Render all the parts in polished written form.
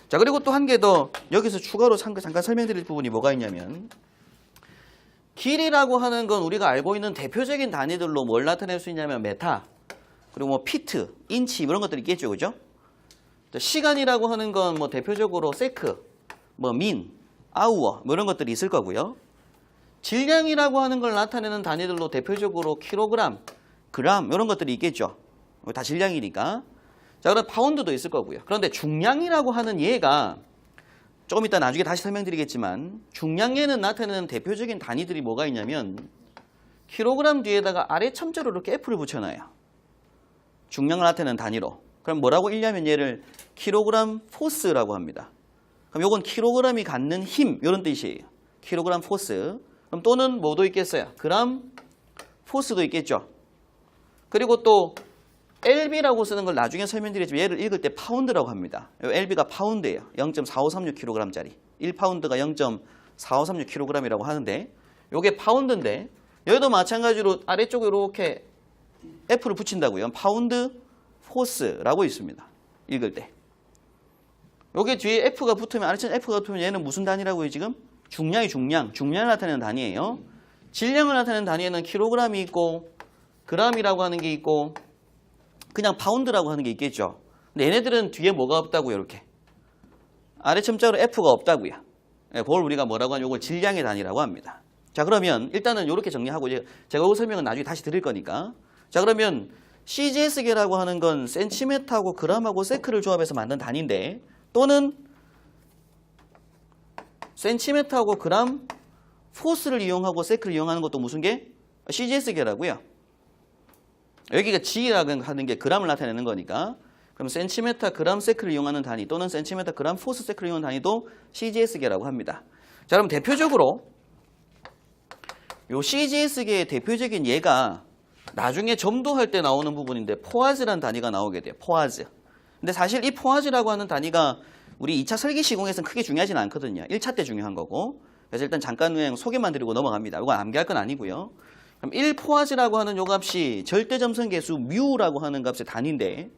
자, 그리고 또 한 개 더 여기서 추가로 잠깐 설명드릴 부분이 뭐가 있냐면 길이라고 하는 건 우리가 알고 있는 대표적인 단위들로 뭘 나타낼 수 있냐면 메타, 그리고 뭐 피트, 인치 이런 것들이 있겠죠. 그죠? 시간이라고 하는 건 뭐 대표적으로 세크, 뭐 민, 아우어 뭐 이런 것들이 있을 거고요. 질량이라고 하는 걸 나타내는 단위들로 대표적으로 킬로그램, 그램 이런 것들이 있겠죠. 다 질량이니까. 자, 그럼 파운드도 있을 거고요. 그런데 중량이라고 하는 얘가 조금 이따 나중에 다시 설명드리겠지만 중량에는 나타내는 대표적인 단위들이 뭐가 있냐면 킬로그램 뒤에다가 아래 첨자로 이렇게 F를 붙여놔요. 중량을 나타내는 단위로. 그럼 뭐라고 읽냐면 얘를 킬로그램 포스라고 합니다. 그럼 요건 킬로그램이 갖는 힘 이런 뜻이에요. 킬로그램 포스. 그럼 또는 뭐도 있겠어요? 그램 포스도 있겠죠. 그리고 또 LB라고 쓰는 걸 나중에 설명드리겠지만 얘를 읽을 때 파운드라고 합니다. LB가 파운드예요. 0.4536kg짜리. 1파운드가 0.4536kg이라고 하는데 이게 파운드인데 여기도 마찬가지로 아래쪽에 이렇게 F를 붙인다고요. 파운드 포스라고 있습니다. 읽을 때. 여기 뒤에 F가 붙으면 아래쪽에 F가 붙으면 얘는 무슨 단위라고요 지금? 중량이 중량을 나타내는 단위예요. 질량을 나타내는 단위에는 킬로그램이 있고 그램이라고 하는 게 있고 그냥 파운드라고 하는 게 있겠죠. 근데 얘네들은 뒤에 뭐가 없다고요, 이렇게. 아래 첨자로 F가 없다고요. 그걸 우리가 뭐라고 하냐면 이걸 질량의 단위라고 합니다. 자, 그러면 일단은 이렇게 정리하고 제가 이 설명은 나중에 다시 드릴 거니까. 자, 그러면 CGS계라고 하는 건 센티미터하고 그램하고 세크를 조합해서 만든 단위인데 또는 센티미터하고 그램 포스를 이용하고 세크를 이용하는 것도 무슨 게? CGS계라고요. 여기가 G라고 하는 게 그램을 나타내는 거니까 그럼 센티미터 그램 세크를 이용하는 단위 또는 센티미터 그램 포스 세크를 이용하는 단위도 CGS계라고 합니다. 자, 그럼 대표적으로 요 CGS계의 대표적인 예가 나중에 점도할 때 나오는 부분인데 포아즈라는 단위가 나오게 돼요. 포아즈. 근데 사실 이 포아즈라고 하는 단위가 우리 2차 설계 시공에서는 크게 중요하지는 않거든요. 1차 때 중요한 거고. 그래서 일단 잠깐 그냥 소개만 드리고 넘어갑니다. 이건 암기할 건 아니고요. 그럼 1포아즈라고 하는 요 값이 절대점성계수 뮤라고 하는 값의 단위인데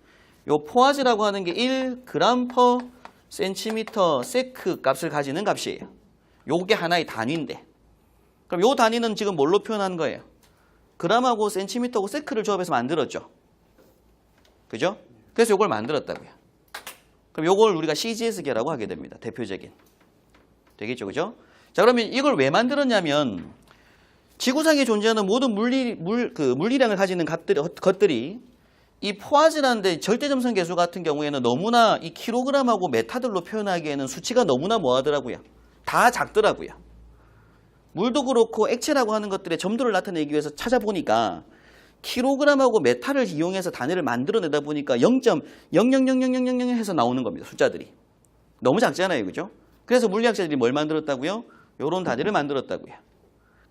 요 포아즈라고 하는 게 1g per cm 세크 값을 가지는 값이에요. 요게 하나의 단위인데 그럼 요 단위는 지금 뭘로 표현한 거예요? 그램하고 센티미터하고 세크를 조합해서 만들었죠. 그죠? 그래서 요걸 만들었다고요. 그럼 요걸 우리가 CGS계라고 하게 됩니다. 대표적인. 되겠죠, 그죠? 자, 그러면 이걸 왜 만들었냐면 지구상에 존재하는 모든 물리량을 가지는 것들이 이 포아즈라는 데 절대점성 계수 같은 경우에는 너무나 이 킬로그램하고 메타들로 표현하기에는 수치가 너무나 뭐하더라고요. 다 작더라고요. 물도 그렇고 액체라고 하는 것들의 점도를 나타내기 위해서 찾아보니까 킬로그램하고 메타를 이용해서 단위를 만들어내다 보니까 0.000000 해서 나오는 겁니다. 숫자들이. 너무 작잖아요. 그죠? 그래서 물리학자들이 뭘 만들었다고요? 요런 단위를 만들었다고요.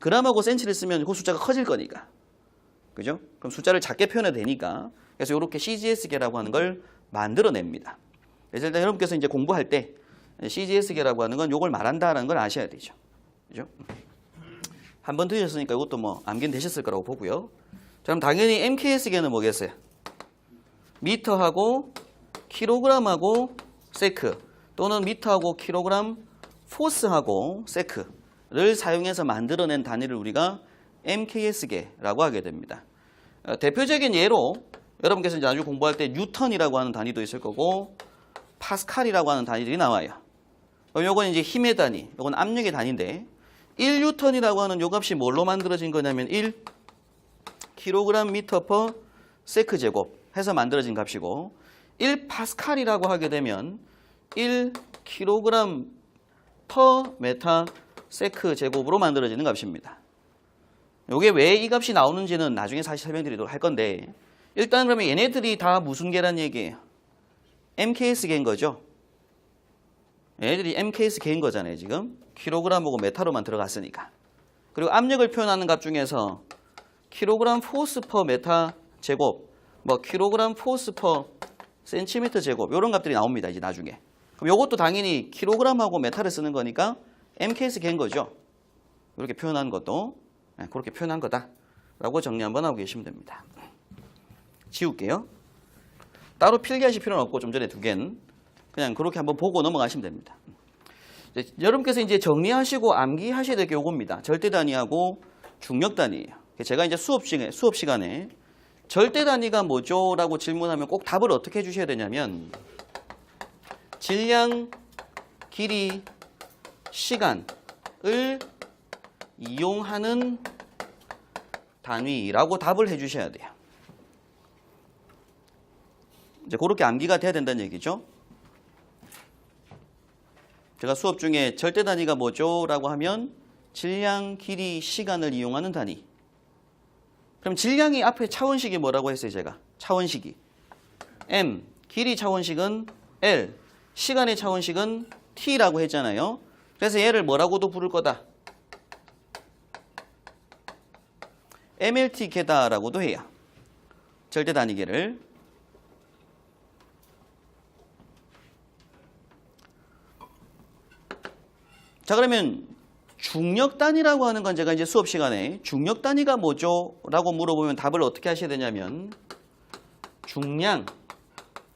그램하고 센치를 쓰면 그 숫자가 커질 거니까. 그죠? 그럼 숫자를 작게 표현해도 되니까. 그래서 이렇게 CGS계라고 하는 걸 만들어냅니다. 그래서 일단 여러분께서 이제 공부할 때 CGS계라고 하는 건 요걸 말한다라는 걸 아셔야 되죠. 그죠? 한번 들으셨으니까 이것도 뭐 암기는 되셨을 거라고 보고요. 자, 그럼 당연히 MKS계는 뭐겠어요? 미터하고 킬로그램하고 세크 또는 미터하고 킬로그램 포스하고 세크를 사용해서 만들어낸 단위를 우리가 MKS계라고 하게 됩니다. 대표적인 예로 여러분께서 이제 나중에 공부할 때 뉴턴이라고 하는 단위도 있을 거고 파스칼이라고 하는 단위들이 나와요. 요건 이제 힘의 단위, 요건 압력의 단위인데 1뉴턴이라고 하는 요 값이 뭘로 만들어진 거냐면 1kg 미터 퍼 세크 제곱 해서 만들어진 값이고 1파스칼이라고 하게 되면 1kg 퍼 메타 세크 제곱으로 만들어지는 값입니다. 요게 왜 이 값이 나오는지는 나중에 사실 설명드리도록 할 건데 일단 그러면 얘네들이 다 무슨 계란 얘기예요? MKS계인 거죠. 얘네들이 MKS계인 거잖아요. 지금 킬로그램하고 메타로만 들어갔으니까. 그리고 압력을 표현하는 값 중에서 킬로그램 포스 퍼 메타 제곱, 뭐 킬로그램 포스 퍼 센티미터 제곱 이런 값들이 나옵니다. 이제 나중에. 그럼 이것도 당연히 킬로그램하고 메타를 쓰는 거니까 MKS계인 거죠. 이렇게 표현하는 것도 그렇게 표현한 거다라고 정리 한번 하고 계시면 됩니다. 지울게요. 따로 필기하실 필요는 없고 좀 전에 두 개는 그냥 그렇게 한번 보고 넘어가시면 됩니다. 여러분께서 이제 정리하시고 암기하셔야 될 게 요겁니다. 절대 단위하고 중력 단위예요. 제가 이제 수업 시간에 절대 단위가 뭐죠? 라고 질문하면 꼭 답을 어떻게 해주셔야 되냐면 질량, 길이, 시간을 이용하는 단위라고 답을 해주셔야 돼요. 이제 그렇게 암기가 돼야 된다는 얘기죠. 제가 수업 중에 절대 단위가 뭐죠? 라고 하면 질량, 길이, 시간을 이용하는 단위. 그럼 질량이 앞에 차원식이 뭐라고 했어요, 제가? 차원식이. M, 길이 차원식은 L, 시간의 차원식은 T라고 했잖아요. 그래서 얘를 뭐라고도 부를 거다? MLT계다라고도 해요. 절대 단위계를. 자, 그러면 중력 단위라고 하는 건 제가 이제 수업 시간에 중력 단위가 뭐죠? 라고 물어보면 답을 어떻게 하셔야 되냐면 중량,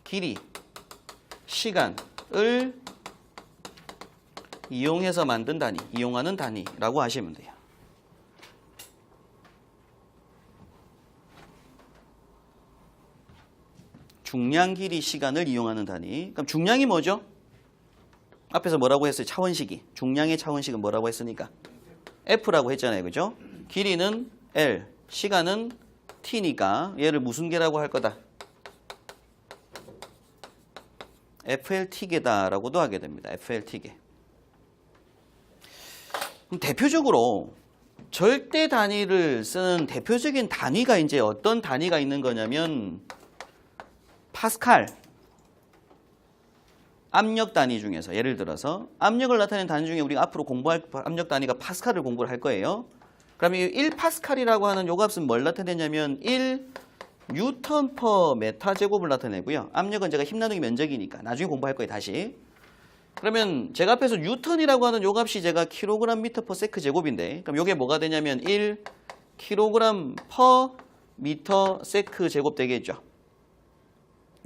길이, 시간을 이용해서 만든 단위, 이용하는 단위라고 하시면 돼요. 중량, 길이, 시간을 이용하는 단위. 그럼 중량이 뭐죠? 앞에서 뭐라고 했어요? 차원식이. 중량의 차원식은 뭐라고 했으니까? F라고 했잖아요. 그죠? 길이는 L, 시간은 T니까 얘를 무슨 계라고 할 거다? FLT계다라고도 하게 됩니다. FLT계. 그럼 대표적으로 절대 단위를 쓰는 대표적인 단위가 이제 어떤 단위가 있는 거냐면 파스칼. 압력 단위 중에서 예를 들어서 압력을 나타내는 단위 중에 우리가 앞으로 공부할 압력 단위가 파스칼을 공부를 할 거예요. 그러면 이 1파스칼이라고 하는 요 값은 뭘 나타내냐면 1 뉴턴 퍼 메타 제곱을 나타내고요. 압력은 제가 힘 나누기 면적이니까 나중에 공부할 거예요, 다시. 그러면 제가 앞에서 뉴턴이라고 하는 요 값이 제가 킬로그램 미터 퍼 세크 제곱인데 그럼 요게 뭐가 되냐면 1 킬로그램 퍼 미터 세크 제곱 되겠죠.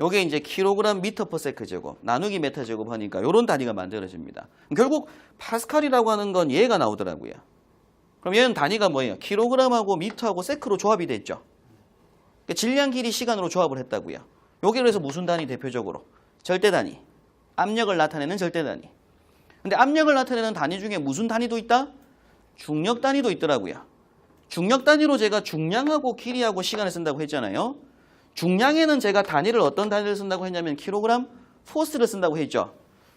요게 이제 킬로그램 미터 퍼 세크 제곱 나누기 메타 제곱 하니까 요런 단위가 만들어집니다. 결국 파스칼이라고 하는 건 얘가 나오더라고요. 그럼 얘는 단위가 뭐예요? 킬로그램하고 미터하고 세크로 조합이 됐죠. 그러니까 질량, 길이, 시간으로 조합을 했다고요. 요게 그래서 무슨 단위 대표적으로? 절대 단위. 압력을 나타내는 절대 단위. 근데 압력을 나타내는 단위 중에 무슨 단위도 있다? 중력 단위도 있더라고요. 중력 단위로 제가 중량하고 길이하고 시간을 쓴다고 했잖아요. 중량에는 제가 단위를 어떤 단위를 쓴다고 했냐면 킬로그램 포스를 쓴다고 했죠.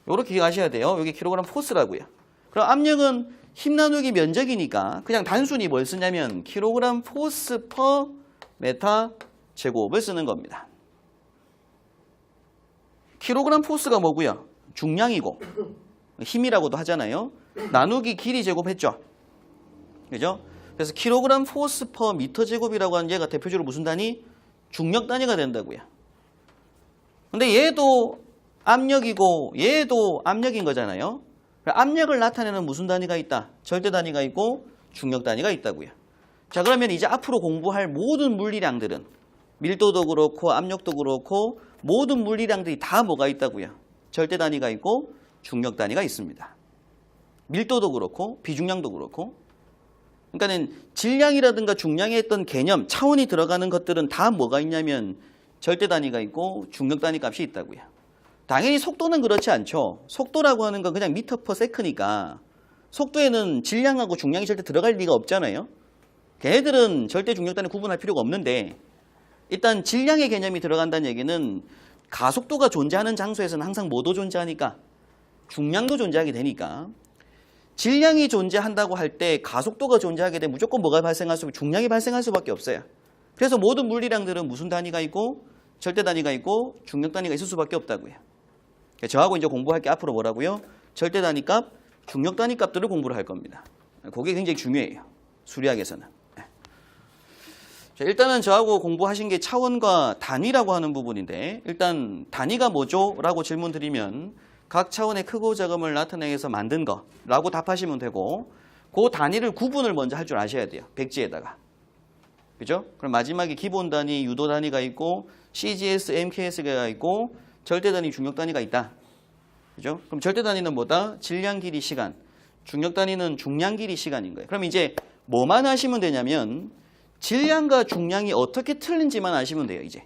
요렇게 기억하셔야 돼요. 여기 킬로그램 포스라고요. 그럼 압력은 힘 나누기 면적이니까 그냥 단순히 뭘 쓰냐면 킬로그램 포스 퍼 메타 제곱을 쓰는 겁니다. 킬로그램 포스가 뭐고요? 중량이고 힘이라고도 하잖아요. 나누기 길이 제곱했죠. 그죠? 그래서 킬로그램 포스 퍼 미터 제곱이라고 하는 얘가 대표적으로 무슨 단위? 중력 단위가 된다고요. 근데 얘도 압력이고 얘도 압력인 거잖아요. 압력을 나타내는 무슨 단위가 있다? 절대 단위가 있고 중력 단위가 있다고요. 자, 그러면 이제 앞으로 공부할 모든 물리량들은 밀도도 그렇고 압력도 그렇고 모든 물리량들이 다 뭐가 있다고요? 절대 단위가 있고 중력 단위가 있습니다. 밀도도 그렇고 비중량도 그렇고. 그러니까는 질량이라든가 중량에 했던 개념, 차원이 들어가는 것들은 다 뭐가 있냐면 절대 단위가 있고 중력 단위 값이 있다고요. 당연히 속도는 그렇지 않죠. 속도라고 하는 건 그냥 미터 퍼 세크니까 속도에는 질량하고 중량이 절대 들어갈 리가 없잖아요. 걔네들은 절대 중력 단위 구분할 필요가 없는데 일단 질량의 개념이 들어간다는 얘기는 가속도가 존재하는 장소에서는 항상 뭐도 존재하니까 중량도 존재하게 되니까 질량이 존재한다고 할 때 가속도가 존재하게 되면 무조건 뭐가 발생할 수 없고 중량이 발생할 수밖에 없어요. 그래서 모든 물리량들은 무슨 단위가 있고 절대 단위가 있고 중력 단위가 있을 수밖에 없다고요. 저하고 이제 공부할 게 앞으로 뭐라고요? 절대 단위 값, 중력 단위 값들을 공부를 할 겁니다. 그게 굉장히 중요해요. 수리학에서는. 자, 일단은 저하고 공부하신 게 차원과 단위라고 하는 부분인데 일단 단위가 뭐죠? 라고 질문 드리면 각 차원의 크고 작음을 나타내기 위해서 만든 거라고 답하시면 되고 그 단위를 구분을 먼저 할 줄 아셔야 돼요. 백지에다가. 그죠? 그럼 마지막에 기본 단위, 유도 단위가 있고 CGS, MKS가 있고 절대 단위, 중력 단위가 있다. 그죠? 그럼 절대 단위는 뭐다? 질량, 길이, 시간. 중력 단위는 중량, 길이, 시간인 거예요. 그럼 이제 뭐만 아시면 되냐면 질량과 중량이 어떻게 틀린지만 아시면 돼요, 이제.